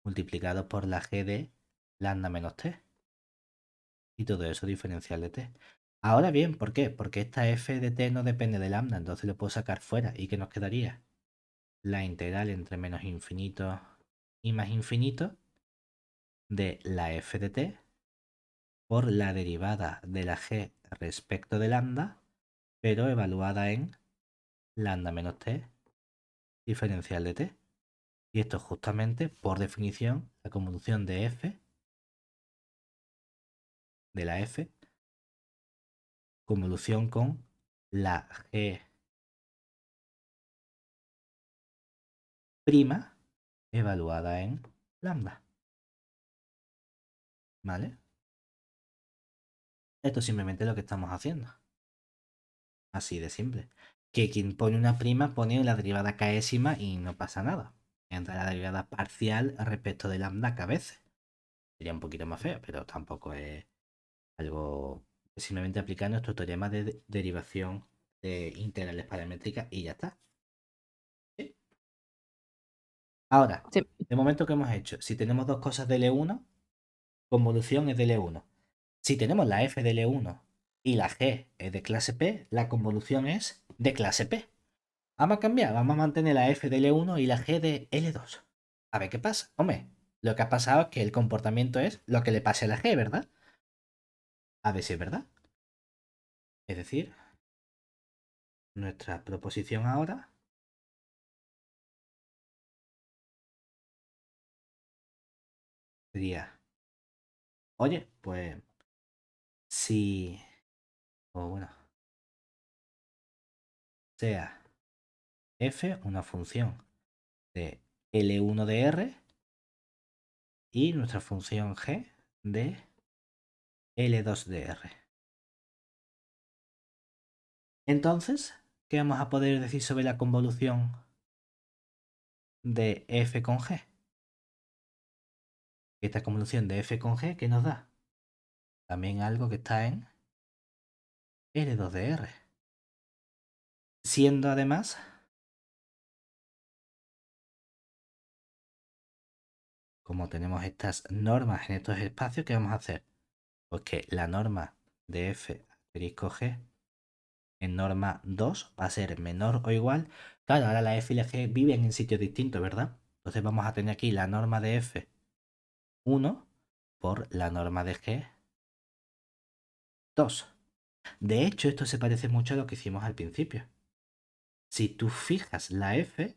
multiplicado por la g de lambda menos t. Y todo eso diferencial de t. Ahora bien, ¿por qué? Porque esta f de t no depende de lambda, entonces lo puedo sacar fuera. ¿Y qué nos quedaría? La integral entre menos infinito y más infinito de la f de t por la derivada de la g respecto de lambda, pero evaluada en lambda menos t diferencial de t. Y esto es justamente, por definición, la convolución de f, de la f, convolución con la g prima evaluada en lambda. ¿Vale? Esto es simplemente lo que estamos haciendo. Así de simple. Que quien pone una prima pone la derivada késima y no pasa nada. Entra la derivada parcial respecto de lambda que a veces. Sería un poquito más feo, pero tampoco es algo. Simplemente aplicar nuestro teorema de derivación de integrales paramétricas y ya está. ¿Sí? Ahora, Sí. de momento que hemos hecho, si tenemos dos cosas de L1, convolución es de L1. Si tenemos la f de L1 y la g es de clase P, la convolución es de clase P. Vamos a cambiar, vamos a mantener la f de L1 y la g de L2. A ver qué pasa. Hombre, lo que ha pasado es que el comportamiento es lo que le pase a la g, ¿verdad? A ver si es verdad. Es decir, nuestra proposición ahora sería, oye, pues si, o bueno, sea f una función de L1 de R y nuestra función g de L2 de R. Entonces, ¿qué vamos a poder decir sobre la convolución de f con g? Esta convolución de f con g, ¿qué nos da? También algo que está en L2 de R. Siendo además, como tenemos estas normas en estos espacios, ¿qué vamos a hacer? Pues que la norma de f asterisco g en norma 2 va a ser menor o igual. Claro, ahora la f y la g viven en sitios distintos, ¿verdad? Entonces vamos a tener aquí la norma de f 1 por la norma de G 2. De hecho, esto se parece mucho a lo que hicimos al principio. Si tú fijas la F,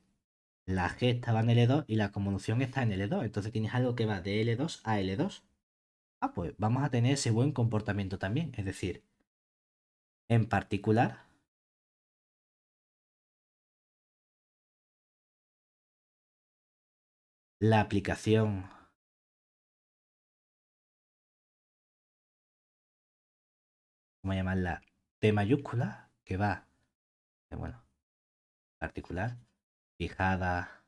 la G estaba en L2 y la convolución está en L2. Entonces tienes algo que va de L2 a L2. Ah, pues vamos a tener ese buen comportamiento también. Es decir, en particular, la aplicación, vamos a llamarla T mayúscula, que va, bueno, particular, fijada.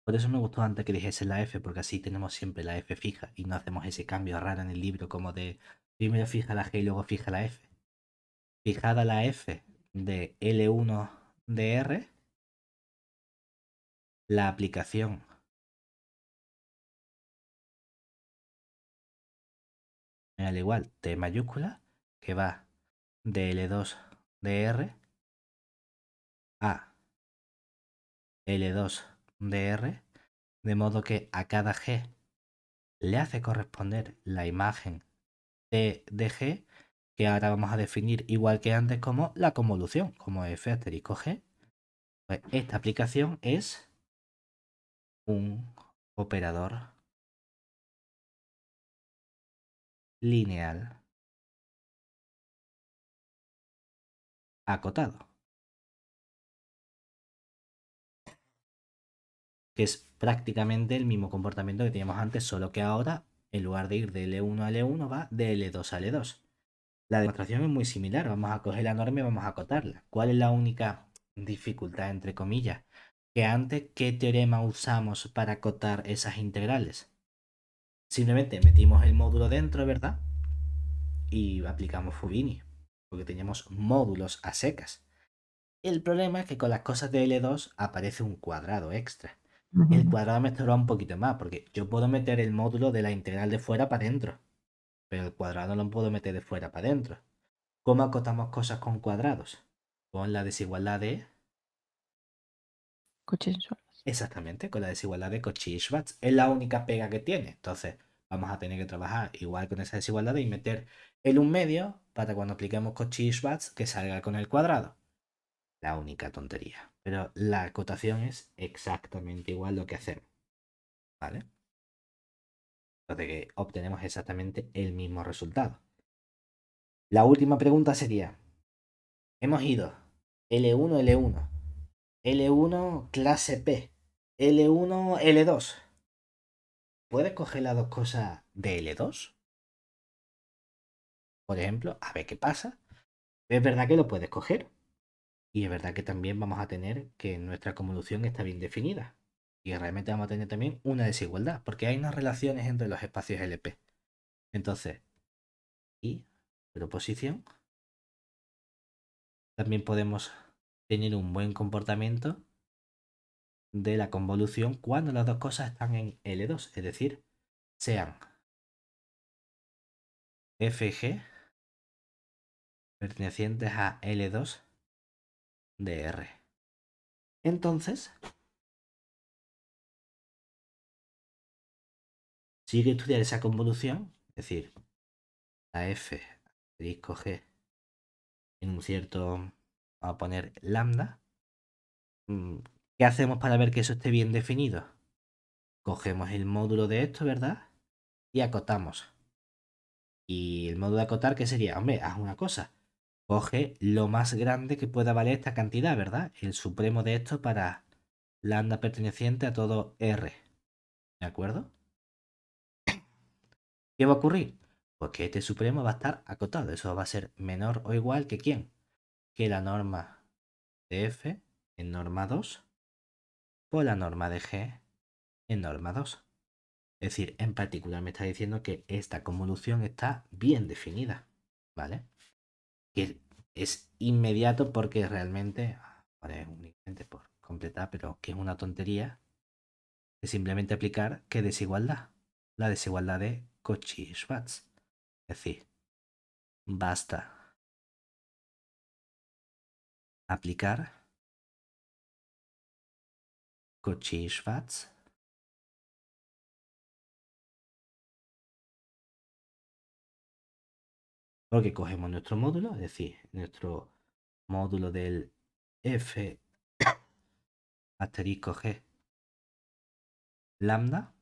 Por eso me gustó antes que dijese la F, porque así tenemos siempre la F fija y no hacemos ese cambio raro en el libro como de primero fija la G y luego fija la F. Fijada la F de L1 de R, la aplicación me da igual T mayúscula, que va de L2 de R a L2 de R, de modo que a cada G le hace corresponder la imagen T de G, que ahora vamos a definir igual que antes como la convolución, como F asterisco G. Pues esta aplicación es un operador lineal acotado, que es prácticamente el mismo comportamiento que teníamos antes, solo que ahora, en lugar de ir de L1 a L1, va de L2 a L2. La demostración es muy similar, vamos a coger la norma y vamos a acotarla. ¿Cuál es la única dificultad, entre comillas? Que antes, ¿qué teorema usamos para acotar esas integrales? Simplemente metimos el módulo dentro, ¿verdad? Y aplicamos Fubini, porque teníamos módulos a secas. El problema es que con las cosas de L2 aparece un cuadrado extra. El Ujú. cuadrado me estorba un poquito más, porque yo puedo meter el módulo de la integral de fuera para adentro, pero el cuadrado no lo puedo meter de fuera para adentro. ¿Cómo acotamos cosas con cuadrados? Con la desigualdad de... Coches solos. Exactamente, con la desigualdad de Cauchy-Schwarz. Es la única pega que tiene. Entonces, vamos a tener que trabajar igual con esa desigualdad y meter el un medio para cuando apliquemos Cauchy-Schwarz que salga con el cuadrado. La única tontería. Pero la acotación es exactamente igual lo que hacemos. ¿Vale? Entonces que obtenemos exactamente el mismo resultado. La última pregunta sería, hemos ido L1, L1, L1 clase P, L1, L2. ¿Puedes coger las dos cosas de L2? Por ejemplo, a ver qué pasa. Es verdad que lo puedes coger. Y es verdad que también vamos a tener que nuestra convolución está bien definida. Y realmente vamos a tener también una desigualdad, porque hay unas relaciones entre los espacios LP. Entonces, y proposición, también podemos tener un buen comportamiento de la convolución cuando las dos cosas están en L2, es decir, sean FG pertenecientes a L2 de R. Entonces, si hay que estudiar esa convolución, es decir, la F asterisco G en un cierto, vamos a poner lambda, ¿qué hacemos para ver que eso esté bien definido? Cogemos el módulo de esto, ¿verdad? Y acotamos. Y el módulo de acotar, ¿qué sería? Hombre, haz una cosa. Coge lo más grande que pueda valer esta cantidad, ¿verdad? El supremo de esto para lambda perteneciente a todo R. ¿De acuerdo? ¿Qué va a ocurrir? Pues que este supremo va a estar acotado. Eso va a ser menor o igual que ¿quién? Que la norma de F en norma 2 por la norma de G en norma 2. Es decir, en particular me está diciendo que esta convolución está bien definida, ¿vale? Que es inmediato porque realmente, únicamente por completar, pero que es una tontería, es simplemente aplicar ¿qué desigualdad? La desigualdad de Cauchy-Schwarz. Es decir, basta aplicar Cauchy-Schwarz. Porque cogemos nuestro módulo, es decir, nuestro módulo del f asterisco g lambda,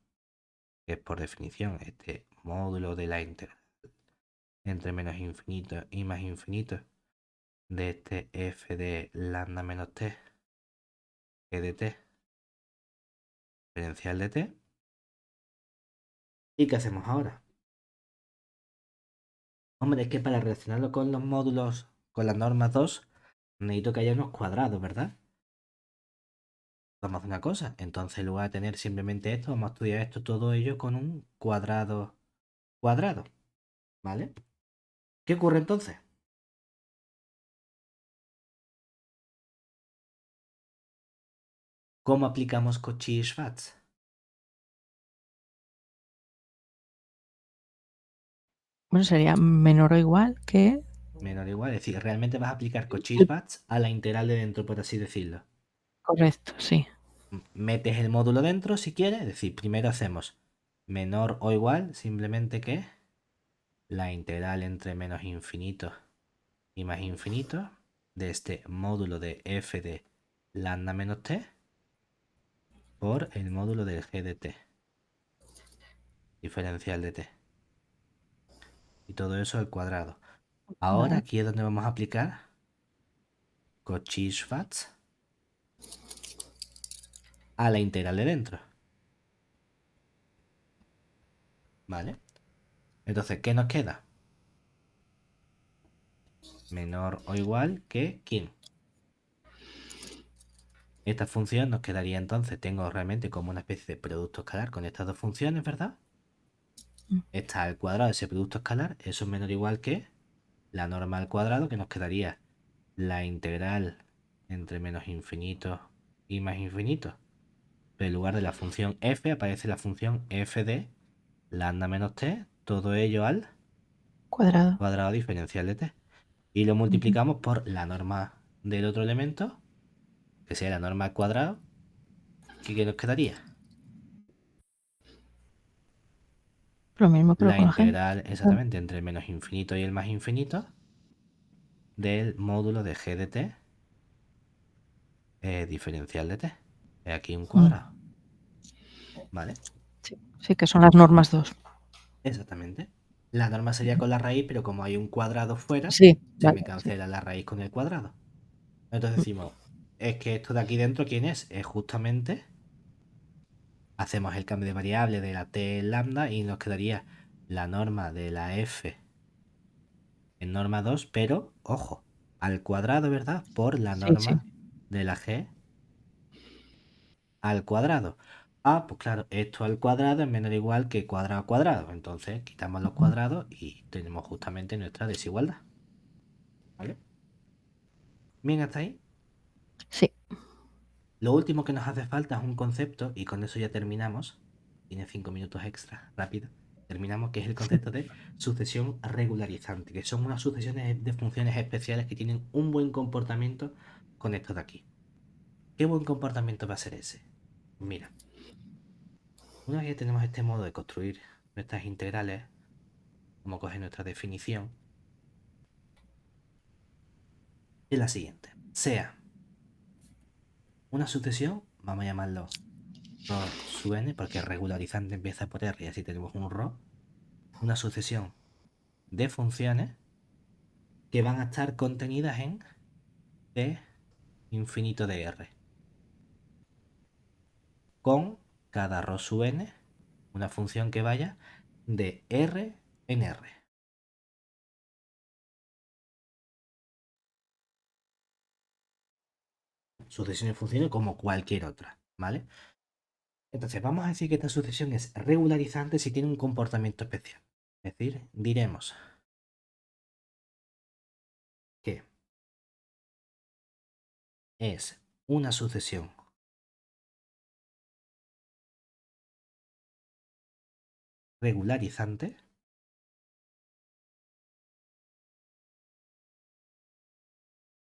que es por definición este módulo de la integral entre menos infinito y más infinito de este f de lambda menos t, g de t, diferencial de t. ¿Y qué hacemos ahora? Hombre, es que para relacionarlo con los módulos, con la norma 2, necesito que haya unos cuadrados, ¿verdad? Vamos a hacer una cosa. Entonces, en lugar de tener simplemente esto, vamos a estudiar esto todo ello con un cuadrado cuadrado. ¿Vale? ¿Qué ocurre entonces? ¿Cómo aplicamos Cauchy-Schwarz? Bueno, sería menor o igual que... Menor o igual. Es decir, realmente vas a aplicar Cauchy-Schwarz a la integral de dentro, por así decirlo. Correcto, sí. Metes el módulo dentro si quieres. Es decir, primero hacemos menor o igual, simplemente que la integral entre menos infinito y más infinito de este módulo de f de lambda menos t por el módulo del g de t, diferencial de t. Y todo eso al cuadrado. Ahora Vale. aquí es donde vamos a aplicar Cauchy-Schwarz a la integral de dentro. ¿Vale? Entonces, ¿qué nos queda? Menor o igual que ¿quién? Esta función nos quedaría entonces, tengo realmente como una especie de producto escalar con estas dos funciones, ¿verdad? Esta al cuadrado de ese producto escalar, eso es menor o igual que la norma al cuadrado, que nos quedaría la integral entre menos infinito y más infinito. Pero en lugar de la función f aparece la función f de lambda menos t, todo ello al Cuadrado. cuadrado diferencial de t. Y lo multiplicamos por la norma del otro elemento, que sería la norma al cuadrado, ¿qué nos quedaría? Lo mismo, pero La con la gente. integral exactamente entre el menos infinito y el más infinito del módulo de g de t diferencial de t. Es aquí un cuadrado. ¿Vale? Sí, sí, que son las normas 2. Exactamente. La norma sería con la raíz, pero como hay un cuadrado fuera, Sí, se me vale. Sí. cancela la raíz con el cuadrado. Entonces decimos, es que esto de aquí dentro, ¿quién es? Es justamente, hacemos el cambio de variable de la t lambda y nos quedaría la norma de la f en norma 2, pero, ojo, al cuadrado, ¿verdad? Por la Sí, sí. norma de la g al cuadrado. Ah, pues claro, esto al cuadrado es menor o igual que cuadrado a cuadrado. Entonces quitamos los cuadrados y tenemos justamente nuestra desigualdad. ¿Vale? Bien, hasta ahí. Sí. Lo último que nos hace falta es un concepto, y con eso ya terminamos. Tiene 5 minutos extra, rápido. Terminamos, que es el Sí. concepto de sucesión regularizante, que son unas sucesiones de funciones especiales que tienen un buen comportamiento con esto de aquí. ¿Qué buen comportamiento va a ser ese? Mira, una vez que tenemos este modo de construir nuestras integrales, vamos a coger nuestra definición, es la siguiente. Sea una sucesión, vamos a llamarlo ρ sub n, porque regularizante empieza por r y así tenemos un ρ, una sucesión de funciones que van a estar contenidas en t infinito de r, con cada ρ sub n, una función que vaya de r en r. Sucesión de funciones como cualquier otra, ¿vale? Entonces vamos a decir que esta sucesión es regularizante si tiene un comportamiento especial. Es decir, diremos que es una sucesión regularizante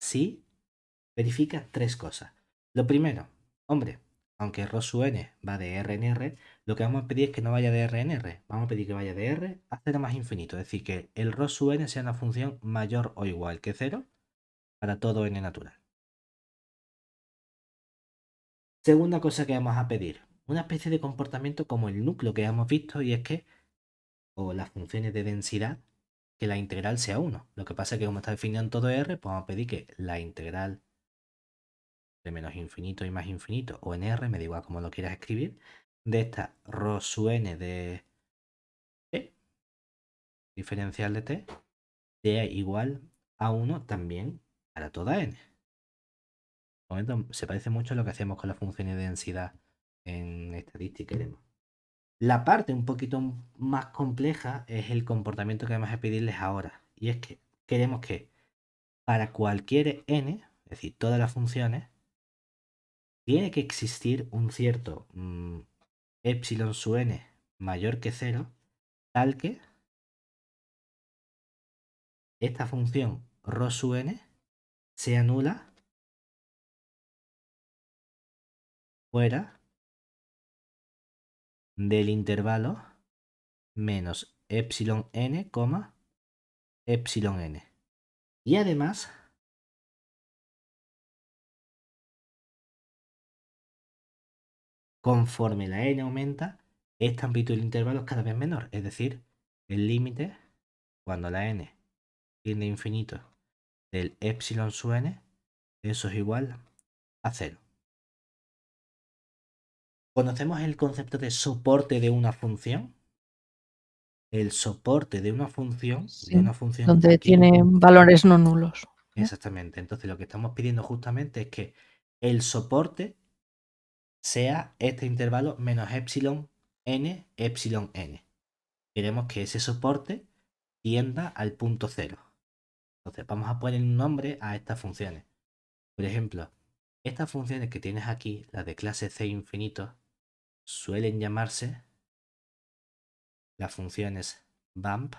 si verifica tres cosas. Lo primero, hombre, aunque ρ sub n va de R en R, lo que vamos a pedir es que no vaya de R en R. Vamos a pedir que vaya de R a 0 más infinito. Es decir, que el ρ sub n sea una función mayor o igual que 0 para todo n natural. Segunda cosa que vamos a pedir, una especie de comportamiento como el núcleo que hemos visto, y es que, o las funciones de densidad, que la integral sea 1. Lo que pasa es que como está definido en todo R, pues vamos a pedir que la integral de menos infinito y más infinito, o en R, me da igual como lo quieras escribir, de esta ρ sub n de t, diferencial de t, sea igual a 1 también para toda n. Por momento se parece mucho a lo que hacemos con las funciones de densidad en estadística y demás. La parte un poquito más compleja es el comportamiento que vamos a pedirles ahora. Y es que queremos que para cualquier n, es decir, todas las funciones, tiene que existir un cierto epsilon sub n mayor que 0, tal que esta función ρ sub n sea nula fuera del intervalo menos epsilon n, epsilon n. Y además, conforme la n aumenta, esta amplitud del intervalo es cada vez menor. Es decir, el límite, cuando la n tiende a infinito del epsilon sub n, eso es igual a 0. ¿Conocemos el concepto de soporte de una función? El soporte de una función, Sí, donde aquí. tiene valores no nulos. Exactamente. Entonces lo que estamos pidiendo justamente es que el soporte sea este intervalo menos epsilon n, epsilon n. Queremos que ese soporte tienda al punto cero. Entonces vamos a poner un nombre a estas funciones. Por ejemplo, estas funciones que tienes aquí, las de clase C infinito, suelen llamarse las funciones bump.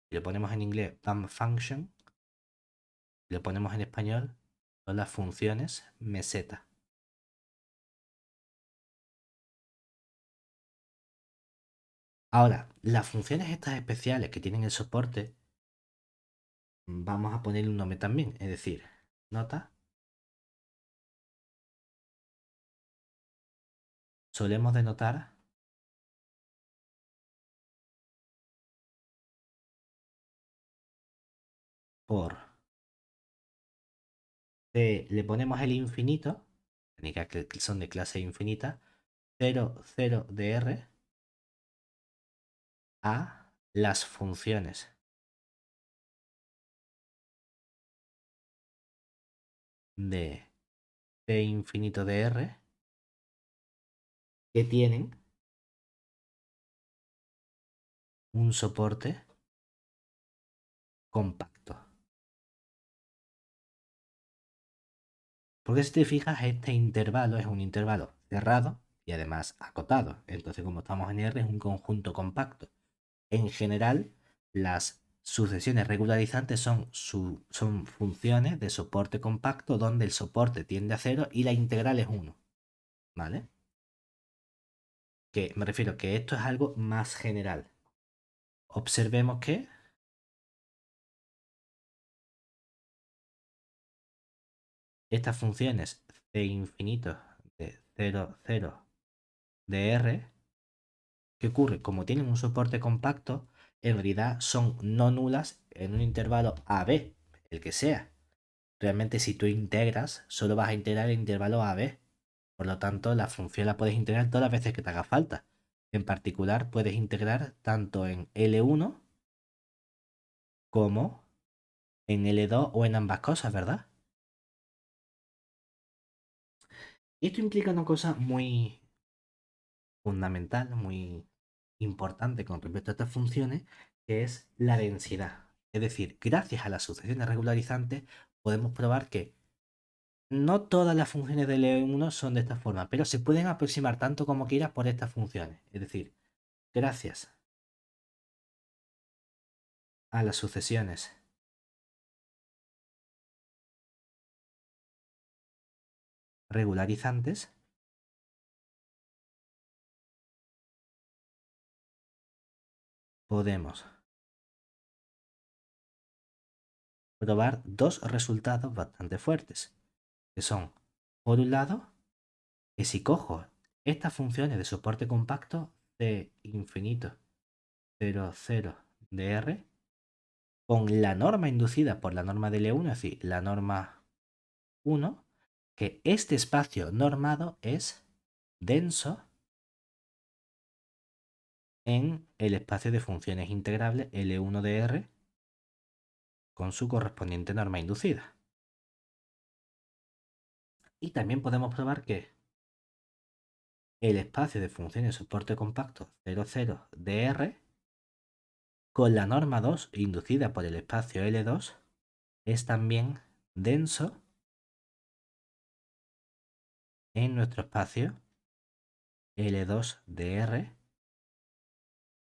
Si lo ponemos en inglés, bump function. Si lo ponemos en español, son las funciones meseta. Ahora, las funciones estas especiales que tienen el soporte, vamos a ponerle un nombre también. Es decir, nota, solemos denotar por le ponemos el infinito, que son de clase infinita, 0, 0 de R a las funciones de C infinito de R que tienen un soporte compacto. Porque si te fijas, este intervalo es un intervalo cerrado y además acotado. Entonces, como estamos en R, es un conjunto compacto. En general, las sucesiones regularizantes son funciones de soporte compacto donde el soporte tiende a 0 y la integral es 1. ¿Vale? Que me refiero que esto es algo más general. Observemos que estas funciones c infinito de 0, 0 de R, ¿qué ocurre? Como tienen un soporte compacto, en realidad son no nulas en un intervalo AB, el que sea. Realmente si tú integras, solo vas a integrar el intervalo AB. Por lo tanto, la función la puedes integrar todas las veces que te haga falta. En particular, puedes integrar tanto en L1 como en L2 o en ambas cosas, ¿verdad? Y esto implica una cosa muy fundamental, muy importante con respecto a estas funciones, que es la densidad. Es decir, gracias a las sucesiones regularizantes podemos probar que no todas las funciones de L1 son de esta forma, pero se pueden aproximar tanto como quieras por estas funciones. Es decir, gracias a las sucesiones regularizantes podemos probar dos resultados bastante fuertes, que son, por un lado, que si cojo estas funciones de soporte compacto C infinito 0, 0 dr con la norma inducida por la norma de L1, es decir, la norma 1, que este espacio normado es denso en el espacio de funciones integrables L1 de R con su correspondiente norma inducida. Y también podemos probar que el espacio de funciones de soporte compacto 00 de R con la norma 2 inducida por el espacio L2 es también denso en nuestro espacio L2 de R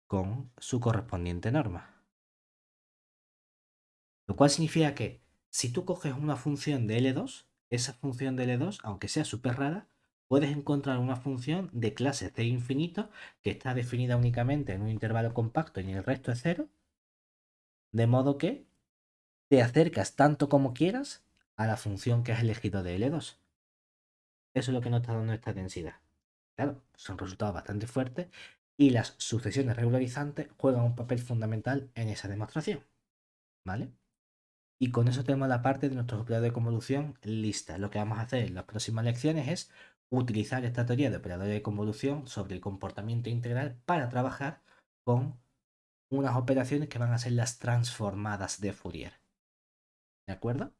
con su correspondiente norma. Lo cual significa que si tú coges una función de L2, esa función de L2, aunque sea súper rara, puedes encontrar una función de clase C infinito que está definida únicamente en un intervalo compacto y en el resto es cero, de modo que te acercas tanto como quieras a la función que has elegido de L2. Eso es lo que nos está dando esta densidad. Claro, son resultados bastante fuertes y las sucesiones regularizantes juegan un papel fundamental en esa demostración. ¿Vale? Y con eso tenemos la parte de nuestros operadores de convolución lista. Lo que vamos a hacer en las próximas lecciones es utilizar esta teoría de operadores de convolución sobre el comportamiento integral para trabajar con unas operaciones que van a ser las transformadas de Fourier. ¿De acuerdo?